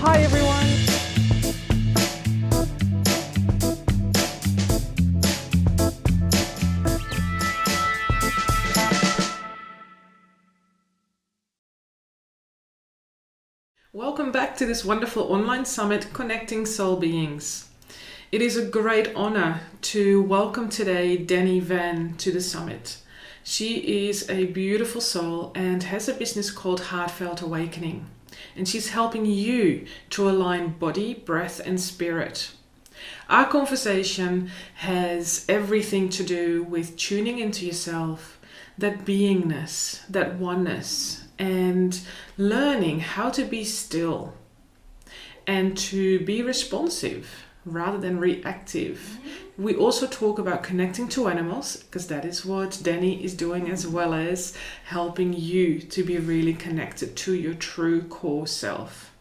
Hi everyone. Welcome back to this wonderful online summit, Connecting Soul Beings. It is a great honor to welcome today Deni to the summit. She is a beautiful soul and has a business called Heartfelt Awakening. And she's helping you to align body, breath, and spirit. Our conversation has everything to do with tuning into yourself, that beingness, that oneness, and learning how to be still and to be responsive rather than reactive. We also talk about connecting to animals, because that is what Deni is doing, as well as helping you to be really connected to your true core self.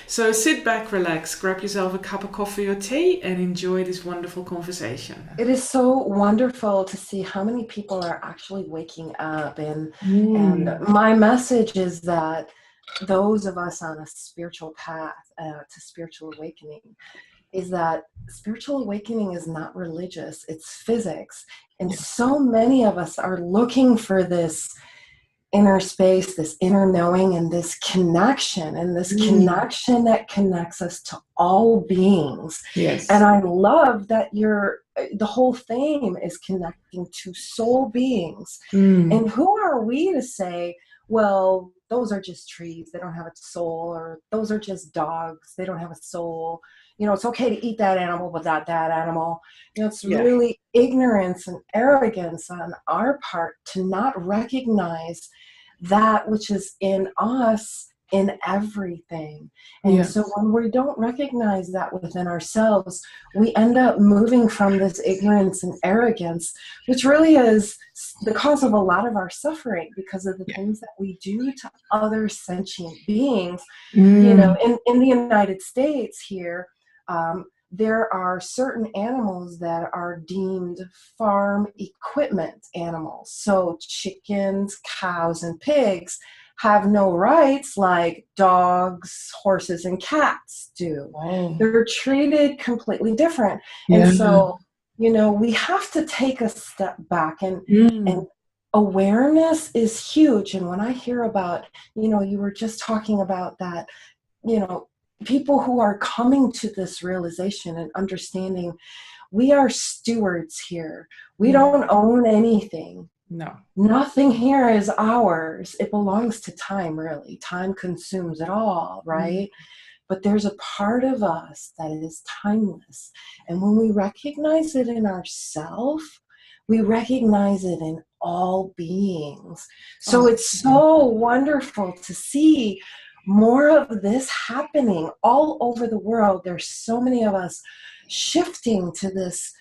So sit back, relax, grab yourself a cup of coffee or tea and enjoy this wonderful conversation. It is so wonderful to see how many people are actually waking up. And my message is that those of us on a spiritual path to spiritual awakening, is that spiritual awakening is not religious, it's physics. And so many of us are looking for this inner space, this inner knowing, and this connection, connection that connects us to all beings. Yes. And I love that the whole theme is connecting to soul beings. And who are we to say, well, those are just trees, they don't have a soul, or those are just dogs, they don't have a soul. You know, it's okay to eat that animal, but not that animal. You know, it's really ignorance and arrogance on our part to not recognize that which is in us, in everything. And so when we don't recognize that within ourselves, we end up moving from this ignorance and arrogance, which really is the cause of a lot of our suffering, because of the things that we do to other sentient beings. You know, in the United States here, there are certain animals that are deemed farm equipment animals. So chickens, cows, and pigs have no rights like dogs, horses, and cats do. Wow. They're treated completely different. And so, you know, we have to take a step back, and awareness is huge. And when I hear about, you know, you were just talking about that, you know, people who are coming to this realization and understanding, we are stewards here. We don't own anything. No. Nothing here is ours. It belongs to time, really. Time consumes it all, right? But there's a part of us that is timeless. And when we recognize it in ourselves, we recognize it in all beings. So it's so wonderful to see more of this happening all over the world. There's so many of us shifting to this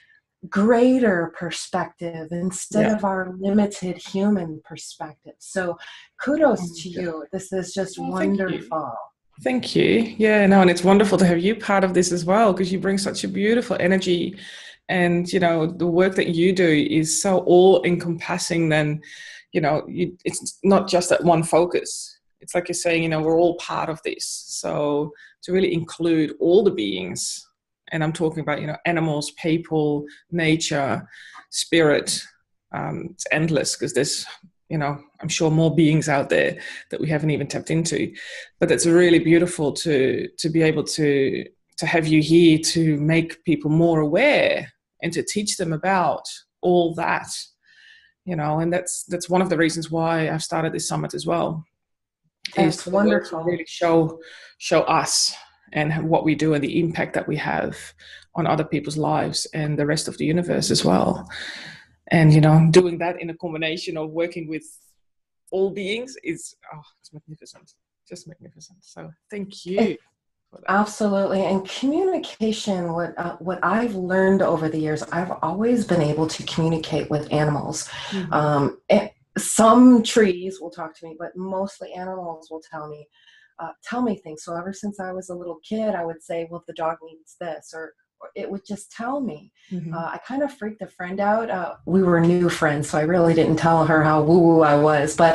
greater perspective instead of our limited human perspective. So kudos to you. This is just wonderful. Thank you. Yeah, no, and it's wonderful to have you part of this as well, because you bring such a beautiful energy. And, you know, the work that you do is so all-encompassing. Then, you know, it's not just that one focus. It's like you're saying, you know, we're all part of this. So to really include all the beings, and I'm talking about, you know, animals, people, nature, spirit, it's endless, because there's, you know, I'm sure more beings out there that we haven't even tapped into. But it's really beautiful to be able to have you here to make people more aware and to teach them about all that, you know. And that's one of the reasons why I've started this summit as well. It's wonderful to really show us and what we do and the impact that we have on other people's lives and the rest of the universe as well. And, you know, doing that in a combination of working with all beings is, it's magnificent, just magnificent. So thank you. Absolutely. And communication, what I've learned over the years, I've always been able to communicate with animals. Some trees will talk to me, but mostly animals will tell me things. So ever since I was a little kid, I would say, well, if the dog needs this, or it would just tell me. I kind of freaked a friend out. We were new friends, so I really didn't tell her how woo-woo I was. But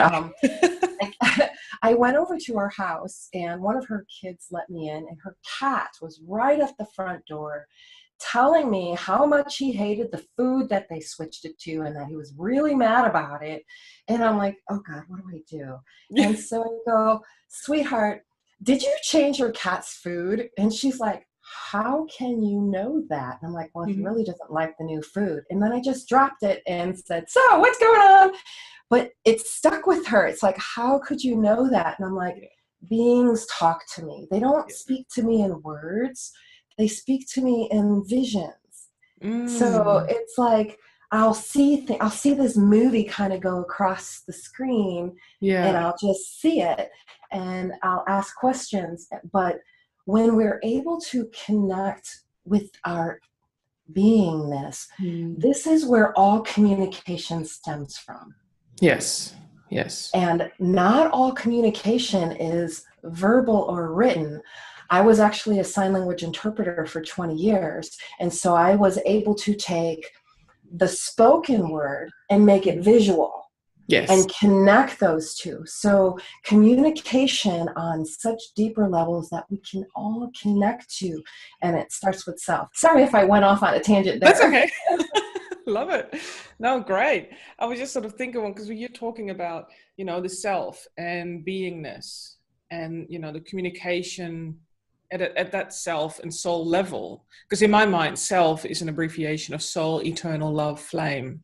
I went over to our house and one of her kids let me in, and her cat was right at the front door telling me how much he hated the food that they switched it to and that he was really mad about it. And I'm like, oh God, what do I do? And so I go, sweetheart, did you change your cat's food? And she's like, how can you know that? And I'm like, well, he really doesn't like the new food. And then I just dropped it and said, so what's going on? But it stuck with her. It's like, how could you know that? And I'm like, beings talk to me. They don't speak to me in words. They speak to me in visions. So it's like, I'll see this movie kind of go across the screen, and I'll just see it and I'll ask questions. But when we're able to connect with our beingness, this is where all communication stems from. Yes. And not all communication is verbal or written. I was actually a sign language interpreter for 20 years. And so I was able to take the spoken word and make it visual. Yes. And connect those two. So communication on such deeper levels that we can all connect to. And it starts with self. Sorry if I went off on a tangent there. That's okay. Love it. No, great. I was just sort of thinking, because you're talking about, the self and beingness and, the communication at that self and soul level. Because in my mind, self is an abbreviation of soul, eternal love, flame.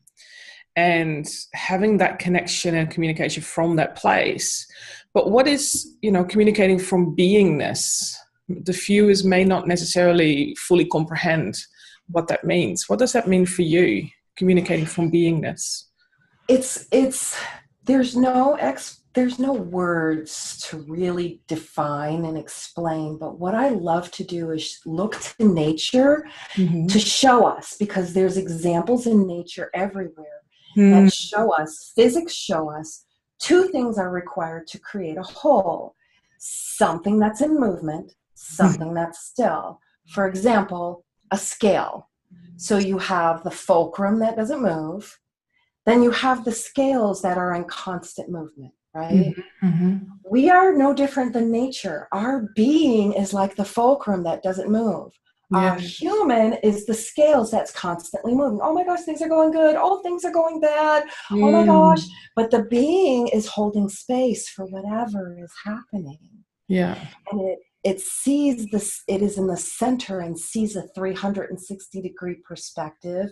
And having that connection and communication from that place. But what is, communicating from beingness? The viewers may not necessarily fully comprehend what that means. What does that mean for you, communicating from beingness? There's no words to really define and explain, but what I love to do is look to nature to show us, because there's examples in nature everywhere that show us, physics show us, two things are required to create a whole. Something that's in movement, something that's still. For example, a scale. So you have the fulcrum that doesn't move, then you have the scales that are in constant movement, right? We are no different than nature. Our being is like the fulcrum that doesn't move. Our human is the scales that's constantly moving. Oh my gosh, things are going good. Oh, things are going bad. Oh my gosh. But the being is holding space for whatever is happening. Yeah. And it sees this, it is in the center and sees a 360-degree perspective.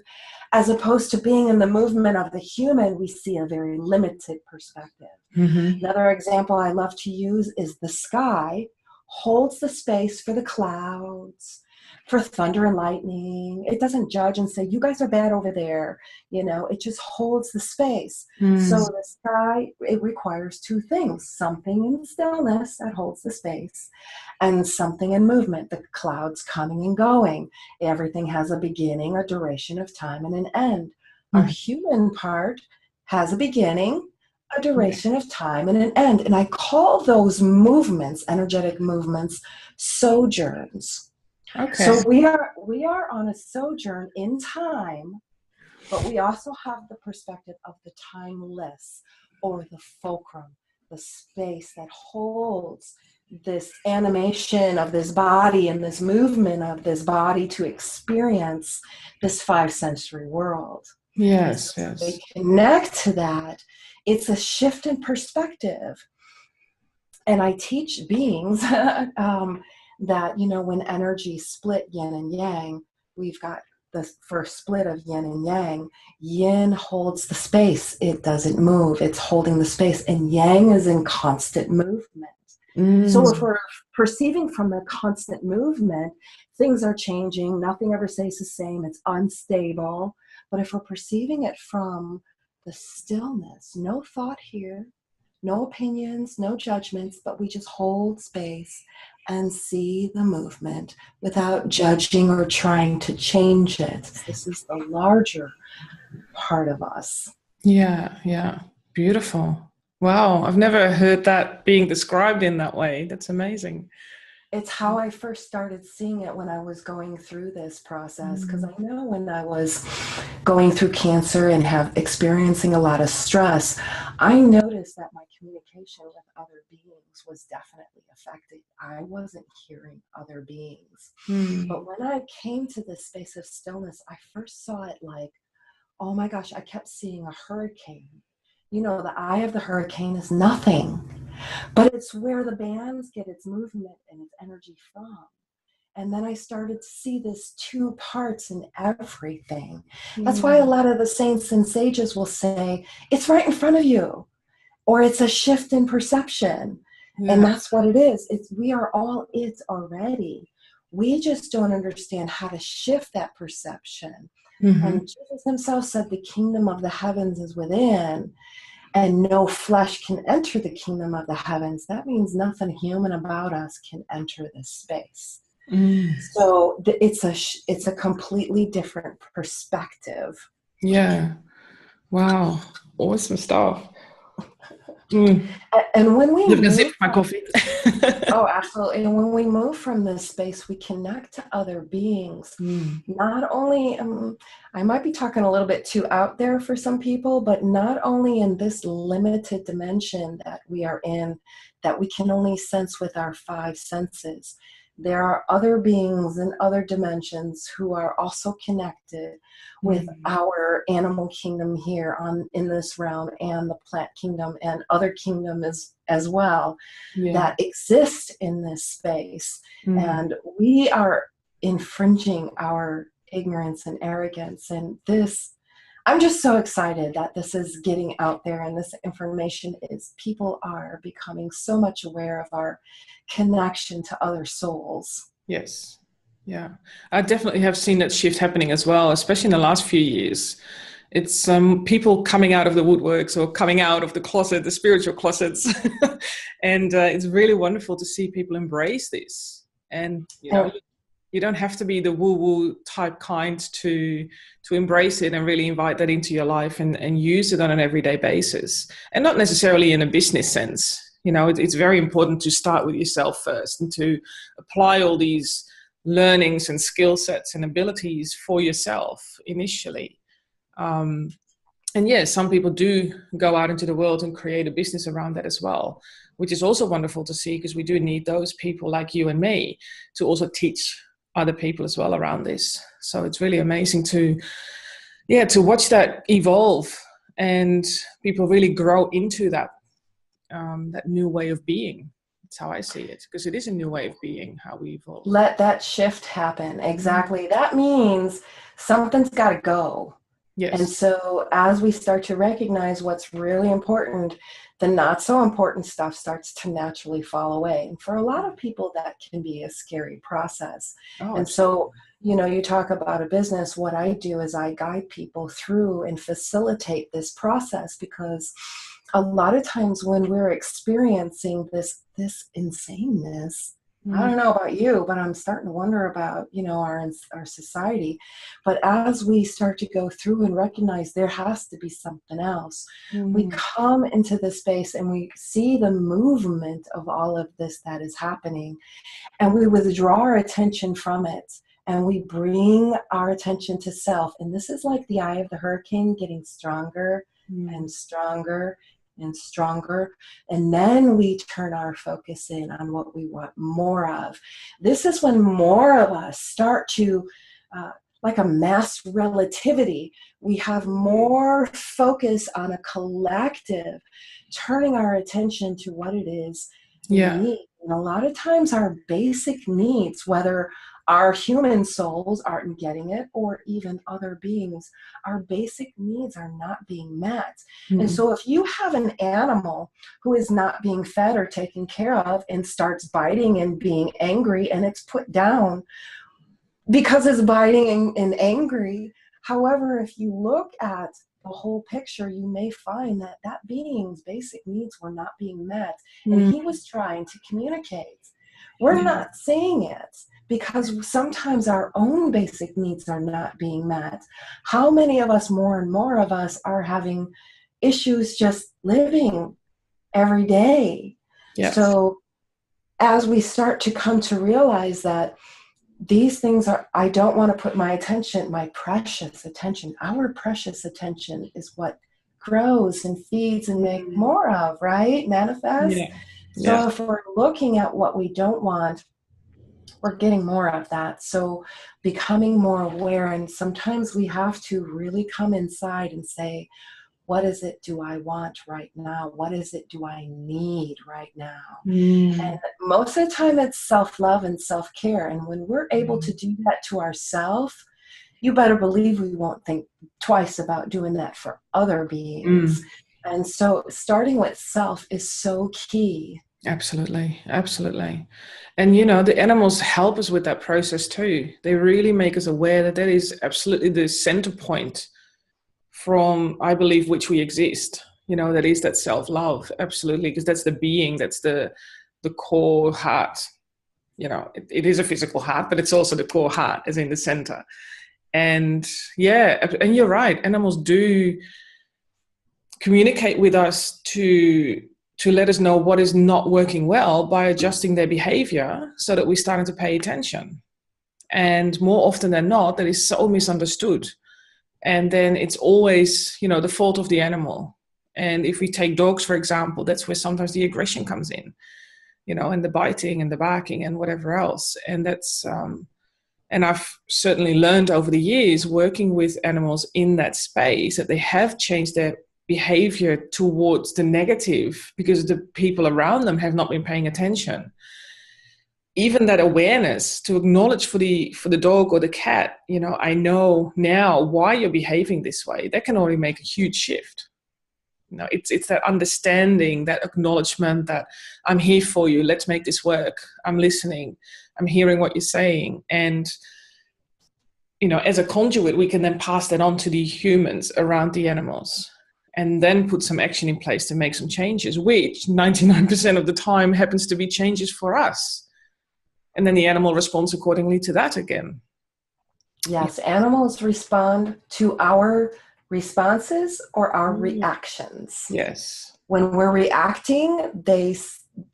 As opposed to being in the movement of the human, we see a very limited perspective. Another example I love to use is the sky holds the space for the clouds, for thunder and lightning. It doesn't judge and say, you guys are bad over there. It just holds the space. So the sky, it requires two things: something in stillness that holds the space, and something in movement, the clouds coming and going. Everything has a beginning, a duration of time, and an end. Our human part has a beginning, a duration of time, and an end. And I call those movements, energetic movements, sojourns. Okay. So we are on a sojourn in time, but we also have the perspective of the timeless, or the fulcrum, the space that holds this animation of this body and this movement of this body to experience this five-sensory world. Yes. They connect to that. It's a shift in perspective. And I teach beings that, when energy split yin and yang, we've got the first split of yin and yang. Yin holds the space. It doesn't move. It's holding the space. And yang is in constant movement. So if we're perceiving from the constant movement, things are changing. Nothing ever stays the same. It's unstable. But if we're perceiving it from the stillness, no thought here, no opinions, no judgments, but we just hold space and see the movement without judging or trying to change it. This is the larger part of us. Yeah. Beautiful. Wow. I've never heard that being described in that way. That's amazing. It's how I first started seeing it when I was going through this process. Because I know when I was going through cancer and experiencing a lot of stress, I noticed noticed that my communication with other beings was definitely affected. I wasn't hearing other beings. But when I came to this space of stillness, I first saw it like, oh my gosh, I kept seeing a hurricane. You know, the eye of the hurricane is nothing, but it's where the bands get its movement and its energy from. And then I started to see this two parts in everything. That's why a lot of the saints and sages will say, it's right in front of you, or it's a shift in perception. And that's what it is. We are all it already. We just don't understand how to shift that perception. And Jesus himself said, the kingdom of the heavens is within, and no flesh can enter the kingdom of the heavens. That means nothing human about us can enter this space. So it's a completely different perspective. Yeah. Wow. Awesome stuff. And when we move, sip my coffee. Oh, absolutely. And when we move from this space, we connect to other beings. Not only, I might be talking a little bit too out there for some people, but not only in this limited dimension that we are in, that we can only sense with our five senses. There are other beings in other dimensions who are also connected with our animal kingdom here in this realm, and the plant kingdom and other kingdoms as well that exist in this space. And we are infringing our ignorance and arrogance. And this, I'm just so excited that this is getting out there, and this information is, people are becoming so much aware of our connection to other souls. Yes. Yeah. I definitely have seen that shift happening as well, especially in the last few years. It's people coming out of the woodworks or coming out of the closet, the spiritual closets. And it's really wonderful to see people embrace this. And, you know, you don't have to be the woo-woo type kind to embrace it and really invite that into your life and use it on an everyday basis. And not necessarily in a business sense. You know, it's very important to start with yourself first and to apply all these learnings and skill sets and abilities for yourself initially. And yes, some people do go out into the world and create a business around that as well, which is also wonderful to see, because we do need those people like you and me to also teach other people as well around this. So it's really amazing to watch that evolve and people really grow into that new way of being. That's how I see it, because it is a new way of being, how we evolve. Let that shift happen. Exactly. That means something's got to go. Yes. And so as we start to recognize what's really important, the not so important stuff starts to naturally fall away. And for a lot of people, that can be a scary process. And so, you know, you talk about a business. What I do is I guide people through and facilitate this process, because a lot of times when we're experiencing this insaneness, I don't know about you, but I'm starting to wonder about, you know, our society. But as we start to go through and recognize there has to be something else, we come into this space and we see the movement of all of this that is happening, and we withdraw our attention from it, and we bring our attention to self. And this is like the eye of the hurricane getting stronger and stronger and stronger, and then we turn our focus in on what we want more of. This is when more of us start to, like a mass relativity, we have more focus on a collective, turning our attention to what it is we need. And a lot of times our basic needs, whether our human souls aren't getting it, or even other beings, our basic needs are not being met. And so if you have an animal who is not being fed or taken care of and starts biting and being angry, and it's put down because it's biting and angry. However, if you look at the whole picture, you may find that that being's basic needs were not being met, and he was trying to communicate. We're not seeing it because sometimes our own basic needs are not being met. How many of us, more and more of us, are having issues just living every day? Yes. So as we start to come to realize that these things are, I don't want to put my attention, my precious attention, our precious attention is what grows and feeds and make more of, right? Manifest. Yeah. Yeah. So if we're looking at what we don't want, we're getting more of that. So becoming more aware, and sometimes we have to really come inside and say, what is it do I want right now? What is it do I need right now? And most of the time it's self-love and self-care. And when we're able to do that to ourselves, you better believe we won't think twice about doing that for other beings. And so starting with self is so key. Absolutely. Absolutely. And, you know, the animals help us with that process too. They really make us aware that that is absolutely the center point from, I believe, which we exist. You know, that is that self-love. Absolutely. Because that's the being, that's the core heart. You know, it is a physical heart, but it's also the core heart is in the center. And yeah, and you're right. Animals do communicate with us to let us know what is not working well by adjusting their behavior so that we're starting to pay attention. And more often than not, that is so misunderstood. And then it's always, you know, the fault of the animal. And if we take dogs, for example, that's where sometimes the aggression comes in, you know, and the biting and the barking and whatever else. And that's, and I've certainly learned over the years working with animals in that space that they have changed their behavior towards the negative because the people around them have not been paying attention. Even that awareness to acknowledge for the dog or the cat, you know, I know now why you're behaving this way. That can already make a huge shift. You know, it's that understanding, that acknowledgement that I'm here for you. Let's make this work. I'm listening. I'm hearing what you're saying. And, you know, as a conduit, we can then pass that on to the humans around the animals and then put some action in place to make some changes, which 99% of the time happens to be changes for us. And then the animal responds accordingly to that again. Yes, animals respond to our responses or our reactions. Yes. When we're reacting,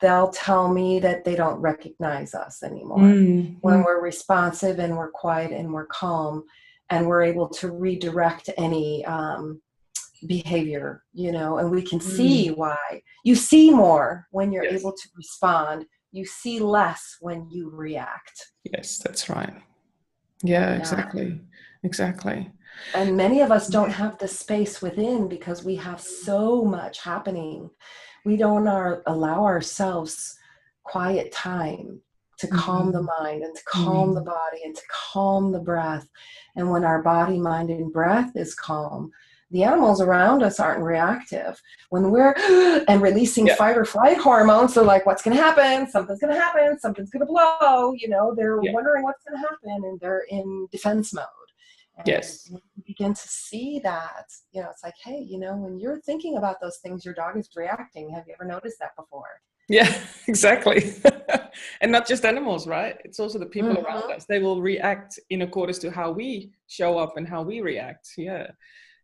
they'll tell me that they don't recognize us anymore. When we're responsive and we're quiet and we're calm and we're able to redirect any behavior, you know, and we can see why. You see more when you're able to respond. You see less when you react. Yes, that's right. Yeah, exactly. Exactly. And many of us don't have the space within because we have so much happening. We don't allow ourselves quiet time to calm the mind and to calm the body and to calm the breath. And when our body, mind, and breath is calm, the animals around us aren't reactive. When we're and releasing fight or flight hormones, they're like, what's going to happen? Something's going to happen. Something's going to blow. You know, they're wondering what's going to happen, and they're in defense mode. And when you begin to see that, you know, it's like, hey, you know, when you're thinking about those things, your dog is reacting. Have you ever noticed that before? Yeah, exactly. And not just animals, right? It's also the people around us. They will react in accordance to how we show up and how we react. Yeah.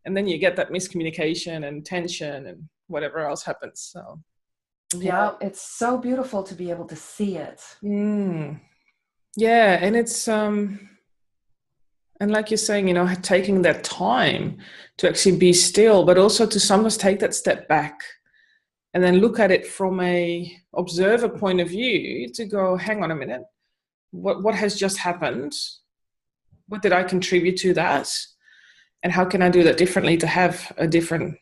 And then you get that miscommunication and tension and whatever else happens. So, yeah, it's so beautiful to be able to see it. Yeah, and it's and like you're saying, you know, taking that time to actually be still, but also to sometimes take that step back and then look at it from a observer point of view to go, hang on a minute, what has just happened? What did I contribute to that? And how can I do that differently to have a different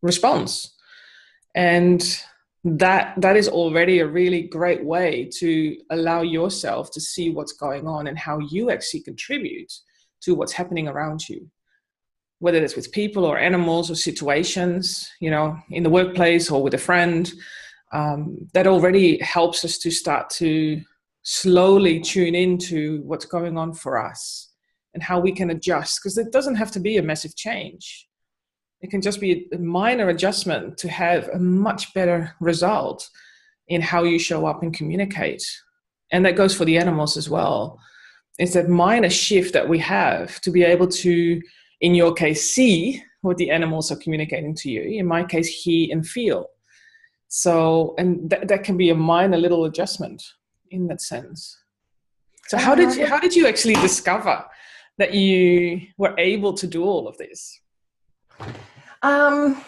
response? And that is already a really great way to allow yourself to see what's going on and how you actually contribute to what's happening around you, whether it's with people or animals or situations, you know, in the workplace or with a friend. That already helps us to start to slowly tune into what's going on for us and how we can adjust, because it doesn't have to be a massive change. It can just be a minor adjustment to have a much better result in how you show up and communicate. And that goes for the animals as well. It's that minor shift that we have to be able to, in your case, see what the animals are communicating to you. In my case, hear and feel. So, and that can be a minor little adjustment in that sense. So how did you actually discover that you were able to do all of this? Um,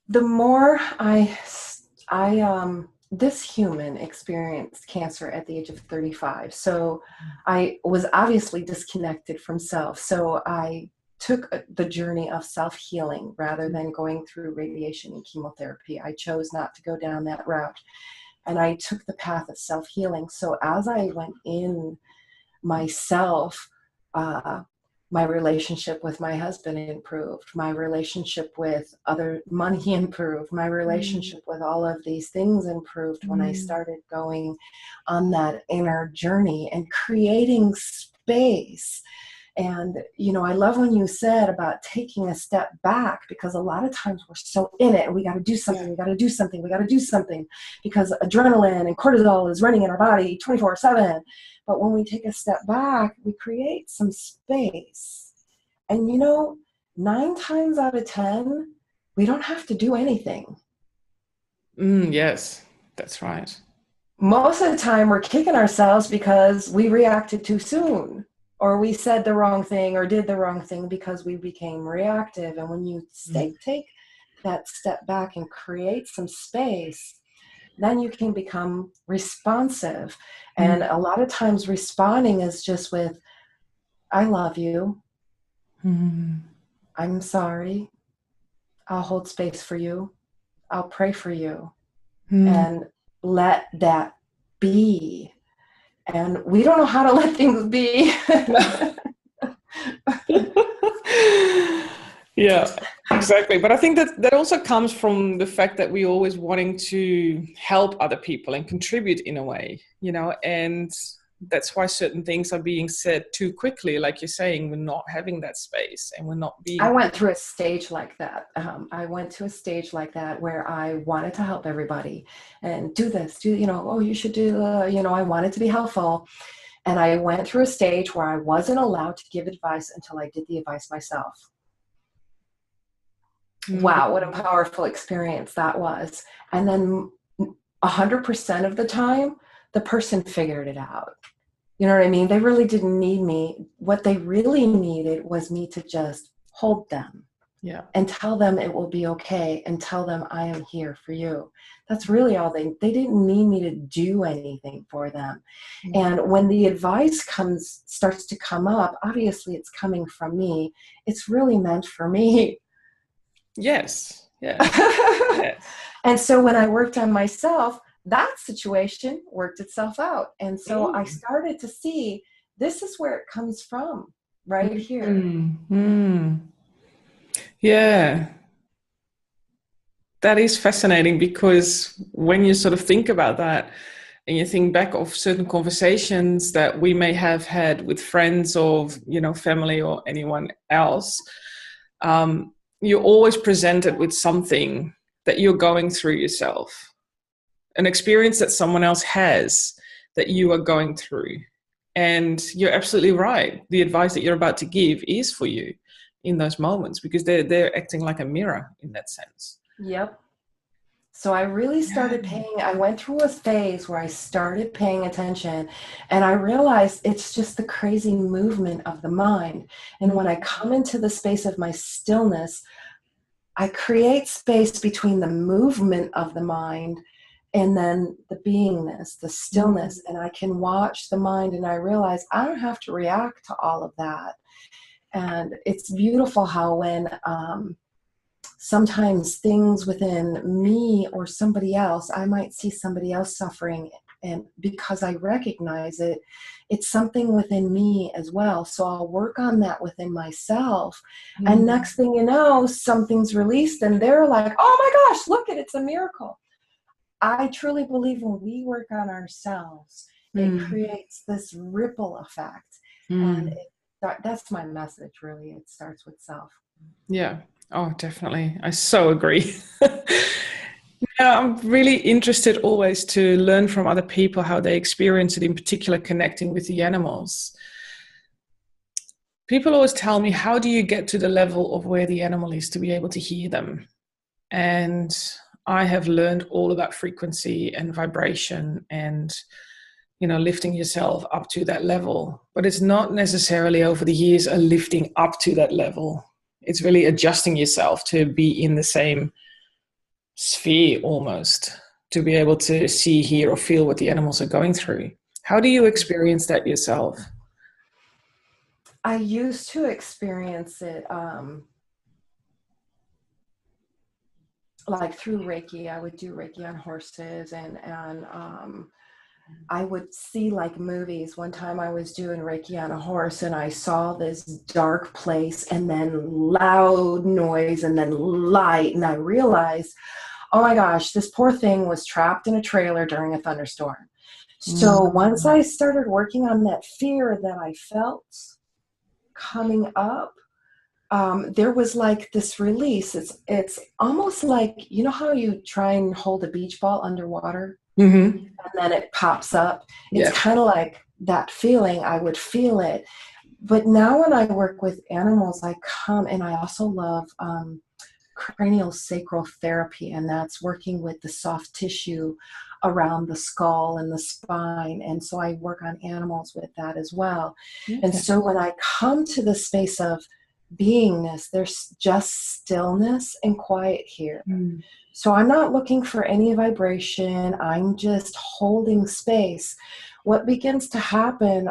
the more this human experienced cancer at the age of 35. So I was obviously disconnected from self. So I took the journey of self-healing rather than going through radiation and chemotherapy. I chose not to go down that route. And I took the path of self-healing. So as I went in myself, my relationship with my husband improved. My relationship with other money improved. My relationship with all of these things improved when I started going on that inner journey and creating space. And, I love when you said about taking a step back, because a lot of times we're so in it and we got to do something, we got to do something, we got to do something, because adrenaline and cortisol is running in our body 24/7. But when we take a step back, we create some space. And 9 times out of 10, we don't have to do anything. Yes, that's right. Most of the time we're kicking ourselves because we reacted too soon, or we said the wrong thing or did the wrong thing because we became reactive. And when you take that step back and create some space, then you can become responsive. And a lot of times responding is just with, I love you. I'm sorry. I'll hold space for you. I'll pray for you. And let that be. And we don't know how to let things be. Yeah, exactly. But I think that also comes from the fact that we're always wanting to help other people and contribute in a way, and that's why certain things are being said too quickly. Like you're saying, we're not having that space and we're not being. I went through a stage like that. I went to a stage like that where I wanted to help everybody and do this, you should do, I wanted to be helpful. And I went through a stage where I wasn't allowed to give advice until I did the advice myself. Wow, what a powerful experience that was. And then 100% of the time, the person figured it out. You know what I mean? They really didn't need me. What they really needed was me to just hold them. Yeah. And tell them it will be okay, and tell them I am here for you. That's really all they didn't need me to do anything for them. And when the advice starts to come up, obviously it's coming from me. It's really meant for me. Yes. Yeah. Yes. And so when I worked on myself, that situation worked itself out. And so I started to see this is where it comes from, right here. Yeah. That is fascinating, because when you sort of think about that and you think back of certain conversations that we may have had with friends or, family or anyone else, you're always presented with something that you're going through yourself, an experience that someone else has that you are going through. And you're absolutely right. The advice that you're about to give is for you in those moments, because they're acting like a mirror in that sense. Yep. So I really started I went through a phase where I started paying attention, and I realized it's just the crazy movement of the mind. And when I come into the space of my stillness, I create space between the movement of the mind and then the beingness, the stillness. And I can watch the mind, and I realize I don't have to react to all of that. And it's beautiful how when sometimes things within me or somebody else, I might see somebody else suffering, and because I recognize it, it's something within me as well. So I'll work on that within myself. And next thing you know, something's released and they're like, oh my gosh, look, it's a miracle. I truly believe when we work on ourselves, it creates this ripple effect. And that's my message, really. It starts with self. Yeah. Oh, definitely. I so agree. Now, I'm really interested always to learn from other people how they experience it, in particular connecting with the animals. People always tell me, how do you get to the level of where the animal is to be able to hear them? And I have learned all about frequency and vibration and, lifting yourself up to that level. But it's not necessarily over the years a lifting up to that level. It's really adjusting yourself to be in the same sphere almost, to be able to see, hear, or feel what the animals are going through. How do you experience that yourself? I used to experience it like through Reiki. I would do Reiki on horses, and I would see like movies. One time I was doing Reiki on a horse and I saw this dark place and then loud noise and then light. And I realized, oh my gosh, this poor thing was trapped in a trailer during a thunderstorm. So once I started working on that fear that I felt coming up, there was like this release. It's almost like, you know how you try and hold a beach ball underwater? Mm-hmm. And then it pops up. It's Yeah. kind of like that feeling. I would feel it. But now when I work with animals, I come, and I also love cranial sacral therapy, and that's working with the soft tissue around the skull and the spine. And so I work on animals with that as well. Okay. And so when I come to the space of beingness, there's just stillness and quiet here. So I'm not looking for any vibration. I'm just holding space. What begins to happen,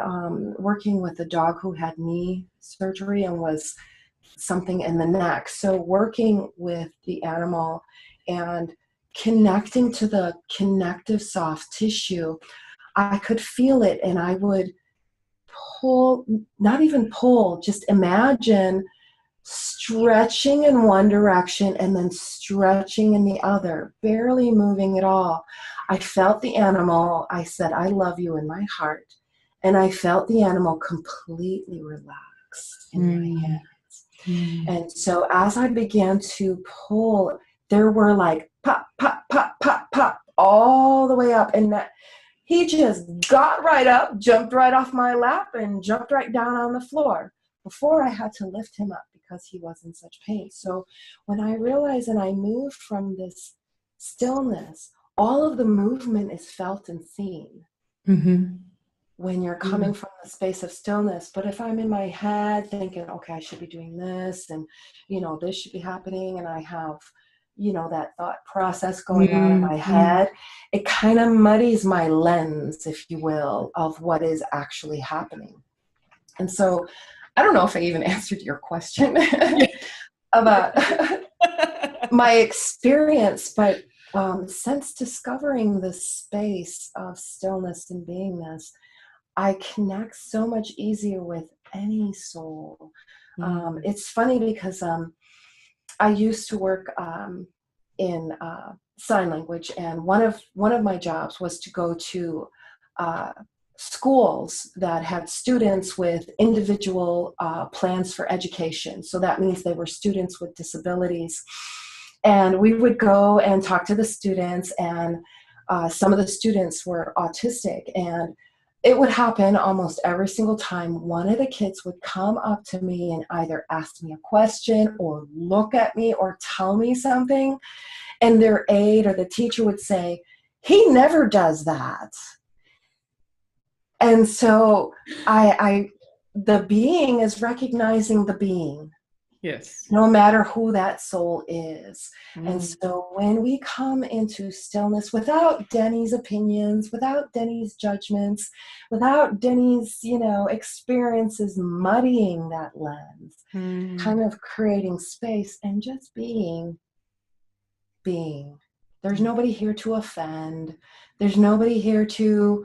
working with a dog who had knee surgery and was something in the neck. So working with the animal and connecting to the connective soft tissue, I could feel it, and I would pull, not even pull, just imagine stretching in one direction and then stretching in the other, barely moving at all. I felt the animal. I said, I love you in my heart. And I felt the animal completely relax in my hands. And so as I began to pull, there were like pop, pop, pop, pop, pop, all the way up. And that, he just got right up, jumped right off my lap, and jumped right down on the floor. Before I had to lift him up because he was in such pain. So when I realized and I moved from this stillness, all of the movement is felt and seen. Mm-hmm. When you're coming from the space of stillness. But if I'm in my head thinking, okay, I should be doing this, and, you know, this should be happening, and I have, you know, that thought process going on in my head, it kind of muddies my lens, if you will, of what is actually happening. And so I don't know if I even answered your question about my experience, but since discovering this space of stillness and beingness, I connect so much easier with any soul. It's funny because I used to work in sign language, and one of my jobs was to go to schools that had students with individual plans for education. So that means they were students with disabilities. And we would go and talk to the students, and some of the students were autistic, and it would happen almost every single time. One of the kids would come up to me and either ask me a question or look at me or tell me something, and their aide or the teacher would say, "He never does that." And so the being is recognizing the being. Yes. No matter who that soul is. And so when we come into stillness without Deni's opinions, without Deni's judgments, without Deni's, you know, experiences muddying that lens, kind of creating space and just being. There's nobody here to offend. There's nobody here to,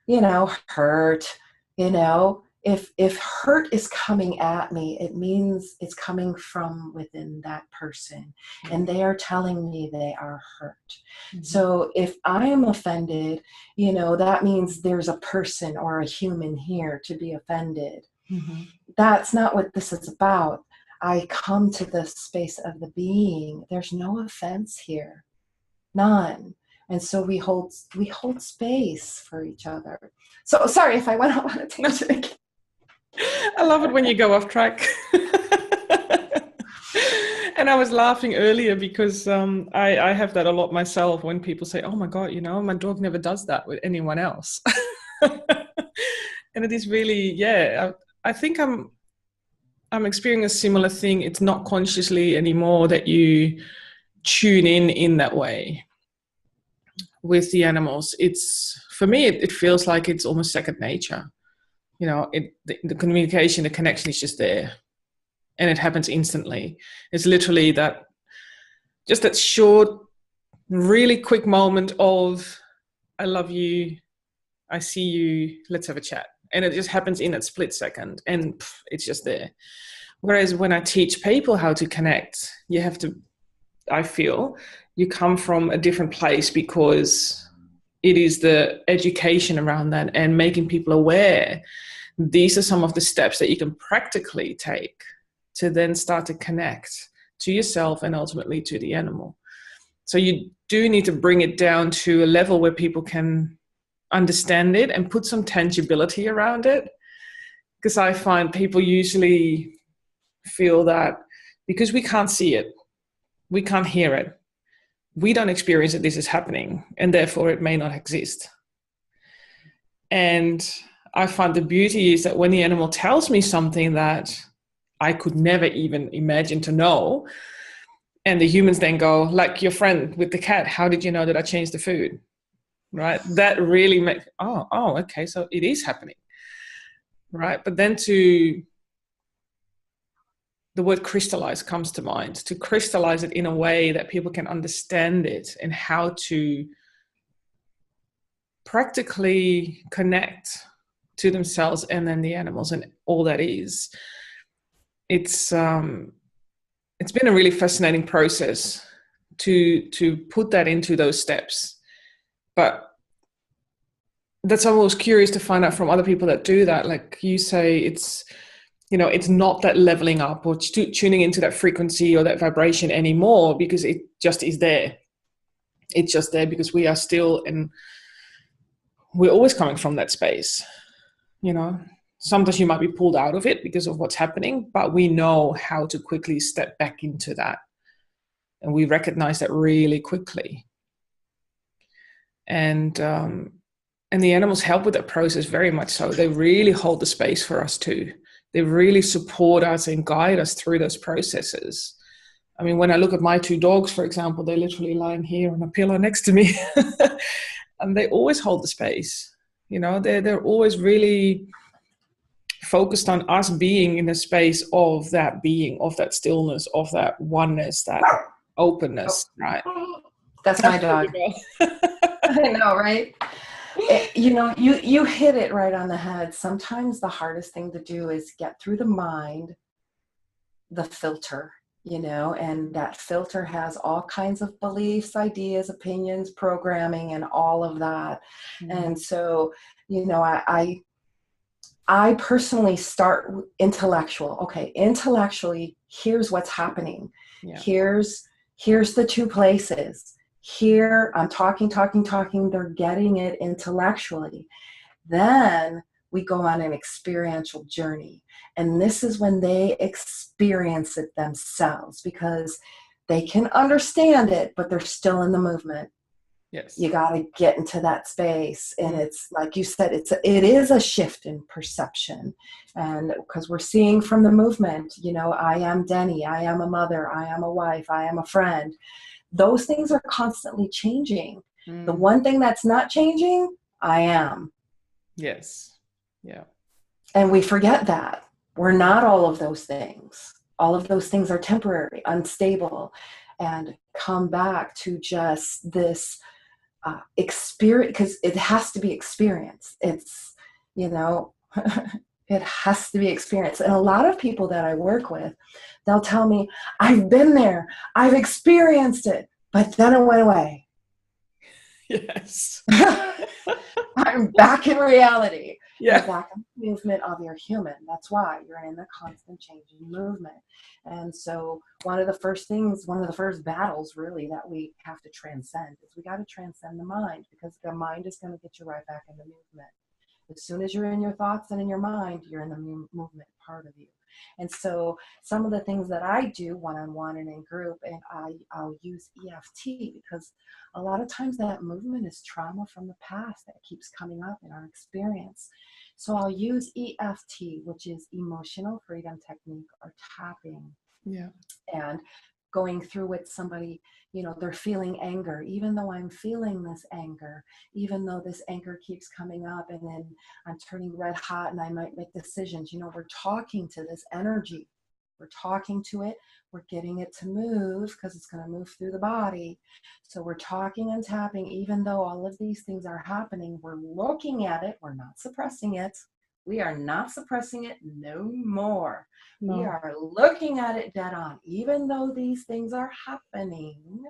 you know, hurt, you know. If hurt is coming at me, it means it's coming from within that person, and they are telling me they are hurt. So if I am offended, you know, that means there's a person or a human here to be offended. That's not what this is about. I come to the space of the being. There's no offense here, none. And so we hold space for each other. So sorry if I went off on a tangent. I love it when you go off track. And I was laughing earlier because I have that a lot myself when people say, oh my God, you know, my dog never does that with anyone else. And it is really, yeah, I think I'm I'm experiencing a similar thing. It's not consciously anymore that you tune in that way with the animals. It's, for me, it feels like it's almost second nature. You know, the communication, the connection is just there, and it happens instantly. It's literally that, just that short, really quick moment of, I love you, I see you, let's have a chat. And it just happens in that split second, and it's just there. Whereas when I teach people how to connect, you have to, I feel, you come from a different place, because it is the education around that and making people aware. These are some of the steps that you can practically take to then start to connect to yourself and ultimately to the animal. So you do need to bring it down to a level where people can understand it and put some tangibility around it. Because I find people usually feel that because we can't see it, we can't hear it, we don't experience that this is happening, and therefore it may not exist. And I find the beauty is that when the animal tells me something that I could never even imagine to know, and the humans then go, like your friend with the cat, how did you know that I changed the food? Right? That really makes, okay, so it is happening. Right? But then the word crystallize comes to mind, to crystallize it in a way that people can understand it and how to practically connect to themselves and then the animals and all that is. It's been a really fascinating process to put that into those steps. But that's almost curious to find out from other people that do that. Like you say, it's, you know, it's not that leveling up or tuning into that frequency or that vibration anymore, because it just is there. It's just there because we are still, and we're always coming from that space. You know, sometimes you might be pulled out of it because of what's happening, but we know how to quickly step back into that. And we recognize that really quickly. And the animals help with that process very much so. They really hold the space for us too. They really support us and guide us through those processes. I mean, when I look at my two dogs, for example, they're literally lying here on a pillow next to me. And they always hold the space. You know, they're always really focused on us being in a space of that being, of that stillness, of that oneness, that openness, right? That's my dog. I know, right? You hit it right on the head. Sometimes the hardest thing to do is get through the mind, the filter, and that filter has all kinds of beliefs, ideas, opinions, programming, and all of that. And so, I personally start intellectual. Okay, intellectually, here's what's happening. Yeah. Here's the two places. Here, I'm talking, they're getting it intellectually. Then we go on an experiential journey. And this is when they experience it themselves, because they can understand it, but they're still in the movement. Yes. You got to get into that space. And it's like you said, it is a shift in perception. And because we're seeing from the movement, I am Deni, I am a mother, I am a wife, I am a friend. Those things are constantly changing. The one thing that's not changing, I am. Yes. Yeah. And we forget that. We're not all of those things. All of those things are temporary, unstable, and come back to just this experience, because it has to be experienced. It's, it has to be experienced. And a lot of people that I work with, they'll tell me, I've been there, I've experienced it, but then it went away. Yes. I'm back in reality. Yeah. You're back in the movement of your human. That's why you're in the constant changing movement. And so one of the first battles really that we have to transcend is we got to transcend the mind, because the mind is going to get you right back in the movement. As soon as you're in your thoughts and in your mind, you're in the movement part of you. And so some of the things that I do one-on-one and in group, and I'll use EFT, because a lot of times that movement is trauma from the past that keeps coming up in our experience. So I'll use EFT, which is emotional freedom technique, or tapping. Yeah. And going through with somebody, they're feeling anger, even though I'm feeling this anger, even though this anger keeps coming up, and then I'm turning red hot and I might make decisions. We're talking to this energy. We're talking to it. We're getting it to move, because it's going to move through the body. So we're talking and tapping, even though all of these things are happening. We're looking at it. We're not suppressing it. We are not suppressing it no more. No. We are looking at it dead on. Even though these things are happening,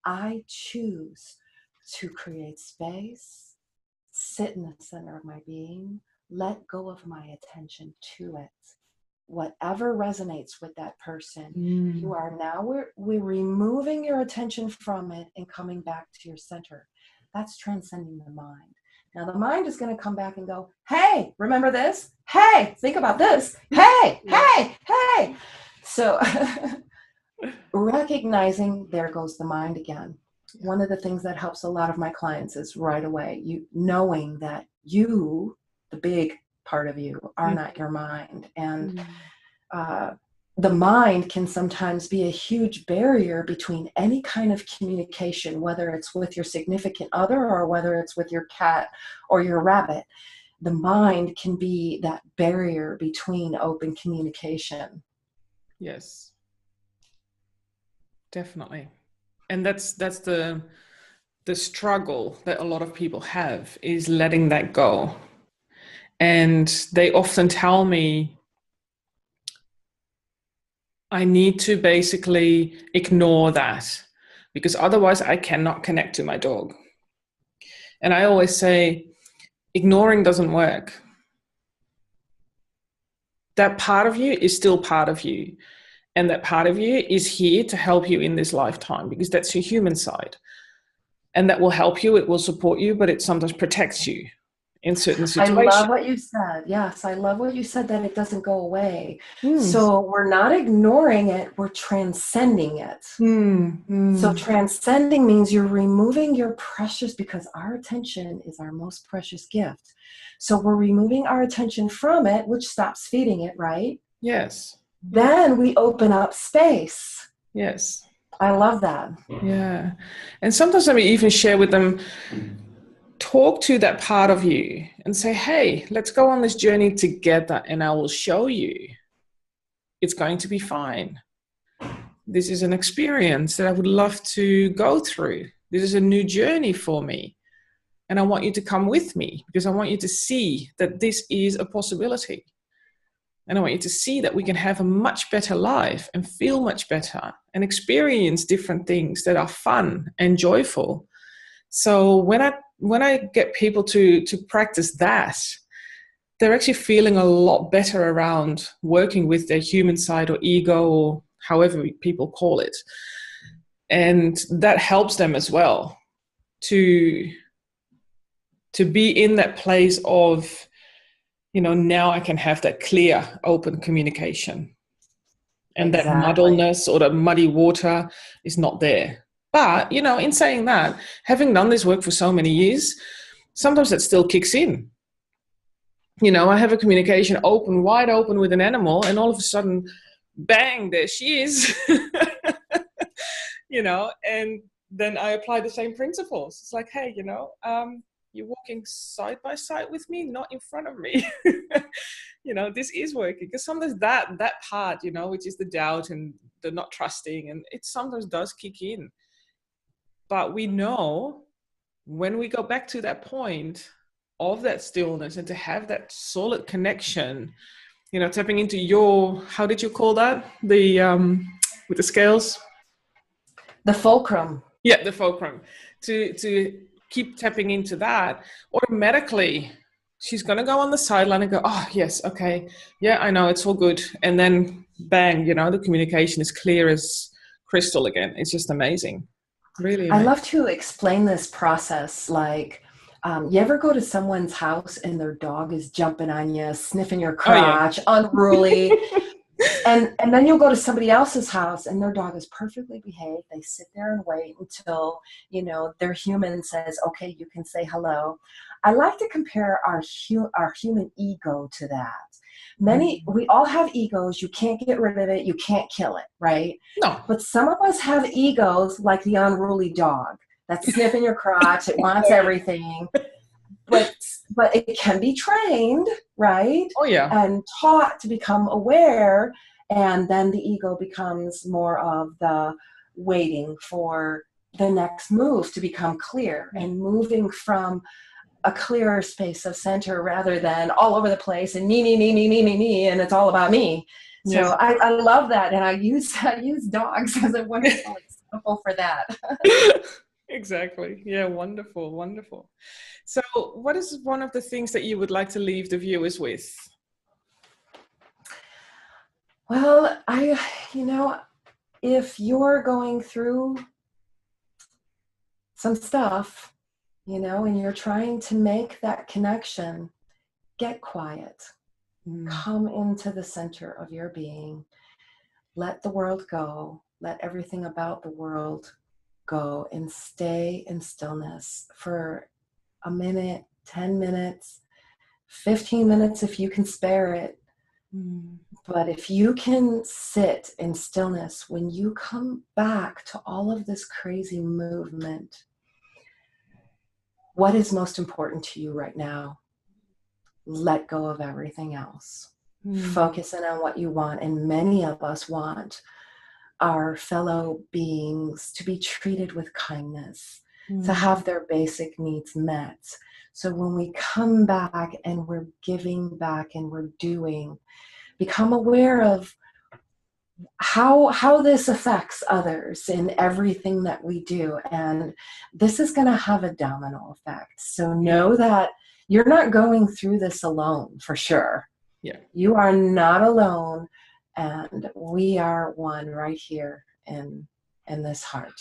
I choose to create space, sit in the center of my being, let go of my attention to it. Whatever resonates with that person, you are now, we're removing your attention from it and coming back to your center. That's transcending the mind. Now the mind is going to come back and go, hey, remember this? Hey, think about this. Hey, hey, hey. So recognizing there goes the mind again. One of the things that helps a lot of my clients is right away, knowing that you, the big part of you, are not your mind. And the mind can sometimes be a huge barrier between any kind of communication, whether it's with your significant other or whether it's with your cat or your rabbit. The mind can be that barrier between open communication. Yes, definitely. And that's the struggle that a lot of people have, is letting that go. And they often tell me, I need to basically ignore that, because otherwise I cannot connect to my dog. And I always say, ignoring doesn't work. That part of you is still part of you. And that part of you is here to help you in this lifetime, because that's your human side. And that will help you, it will support you, but it sometimes protects you in certain situations. I love what you said. Yes, I love what you said, that it doesn't go away. So we're not ignoring it, we're transcending it. So transcending means you're removing your precious, because our attention is our most precious gift. So we're removing our attention from it, which stops feeding it, right? Yes. Then we open up space. Yes. I love that. Yeah. And sometimes I even share with them, talk to that part of you and say, hey, let's go on this journey together, and I will show you it's going to be fine. This is an experience that I would love to go through. This is a new journey for me. And I want you to come with me, because I want you to see that this is a possibility. And I want you to see that we can have a much better life and feel much better and experience different things that are fun and joyful. So when I get people to practice that, they're actually feeling a lot better around working with their human side or ego, or however people call it. And that helps them as well to be in that place of, now I can have that clear, open communication. And that muddleness or the muddy water is not there. But, in saying that, having done this work for so many years, sometimes that still kicks in. I have a communication wide open with an animal, and all of a sudden, bang, there she is. And then I apply the same principles. It's like, hey, you're walking side by side with me, not in front of me. This is working. Because sometimes that part, which is the doubt and the not trusting, and it sometimes does kick in. But we know when we go back to that point of that stillness and to have that solid connection, tapping into your, how did you call that? With the scales? The fulcrum. Yeah, the fulcrum. To keep tapping into that, automatically she's going to go on the sideline and go, oh, yes, okay. Yeah, I know, it's all good. And then bang, the communication is clear as crystal again. It's just amazing. Really amazing. I love to explain this process. Like, you ever go to someone's house and their dog is jumping on you, sniffing your crotch, unruly. And then you'll go to somebody else's house and their dog is perfectly behaved. They sit there and wait until, their human says, okay, you can say hello. I like to compare our human ego to that. We all have egos. You can't get rid of it. You can't kill it, right? No. But some of us have egos like the unruly dog that's sniffing your crotch. It wants everything. But it can be trained, right? Oh, yeah. And taught to become aware. And then the ego becomes more of the waiting for the next move to become clear, and moving from a clearer space of center rather than all over the place and me, and it's all about me. So Yes. I love that. And I use dogs as a wonderful example for that. Exactly. Yeah, wonderful, wonderful. So what is one of the things that you would like to leave the viewers with? Well, if you're going through some stuff, and you're trying to make that connection, get quiet. Come into the center of your being. Let the world go. Let everything about the world go, and stay in stillness for a minute, 10 minutes, 15 minutes if you can spare it. But if you can sit in stillness, when you come back to all of this crazy movement, what is most important to you right now? Let go of everything else. Focus in on what you want. And many of us want our fellow beings to be treated with kindness, to have their basic needs met. So when we come back and we're giving back and we're doing, become aware of how this affects others in everything that we do. And this is going to have a domino effect. So know that you're not going through this alone, for sure. Yeah. You are not alone, and we are one right here in this heart.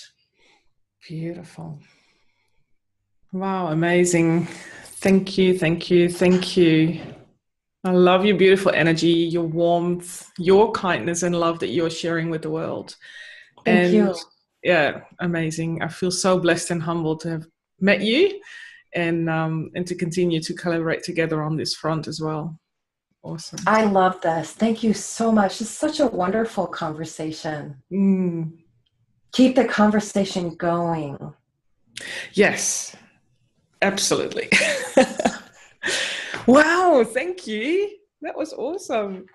Beautiful. Wow, amazing. Thank you, thank you, thank you. I love your beautiful energy, your warmth, your kindness and love that you're sharing with the world. Thank you. Yeah, amazing. I feel so blessed and humbled to have met you, and to continue to collaborate together on this front as well. Awesome. I love this. Thank you so much. It's such a wonderful conversation. Keep the conversation going. Yes, absolutely. Wow, thank you. That was awesome.